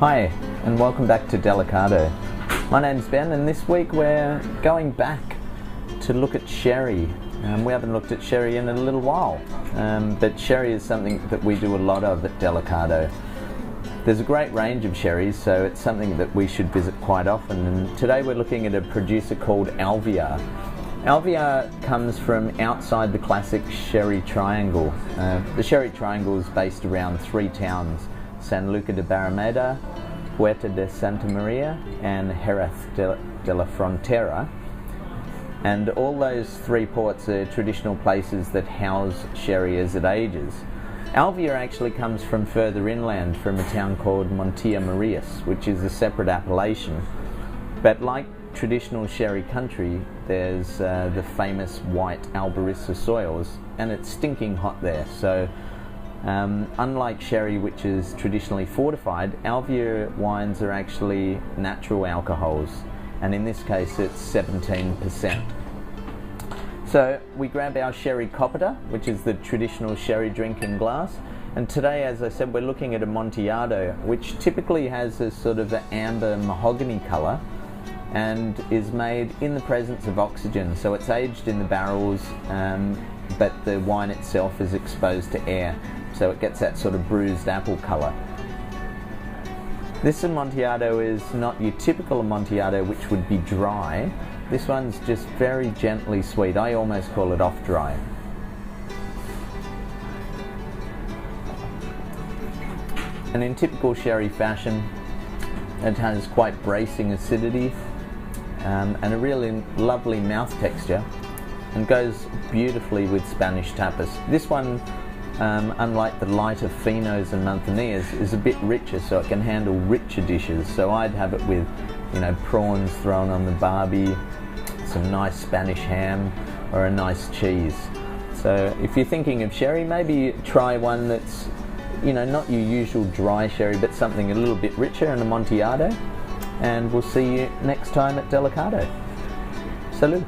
Hi, and welcome back to Delicado. My name's Ben, and this week we're going back to look at sherry. We haven't looked at sherry in a little while, but sherry is something that we do a lot of at Delicado. There's a great range of sherries, so it's something that we should visit quite often, and today we're looking at a producer called Alvear. Alvear comes from outside the classic sherry triangle. The sherry triangle is based around three towns: San Luca de Barrameda, Puerta de Santa Maria, and Jerez de la Frontera. And all those three ports are traditional places that house sherry as it ages. Alvear actually comes from further inland, from a town called Montilla, which is a separate appellation. But like traditional sherry country, there's the famous white Albarissa soils, and it's stinking hot there. So unlike sherry, which is traditionally fortified, Alvear wines are actually natural alcohols, and in this case it's 17%. So we grab our sherry coppita, which is the traditional sherry drink in glass, and today, as I said, we're looking at a Amontillado, which typically has a sort of an amber mahogany colour and is made in the presence of oxygen. So it's aged in the barrels, but the wine itself is exposed to air, so it gets that sort of bruised apple colour. This Amontillado is not your typical Amontillado, which would be dry. This one's just very gently sweet. I almost call it off dry. And in typical sherry fashion, it has quite bracing acidity and a really lovely mouth texture, and goes beautifully with Spanish Tapas. This one, unlike the lighter Finos and Manzanillas, is a bit richer, so it can handle richer dishes. So I'd have it with, prawns thrown on the barbie, some nice Spanish ham, or a nice cheese. So if you're thinking of sherry, maybe try one that's, not your usual dry sherry, but something a little bit richer, and Amontillado. And we'll see you next time at Delicado. Salud.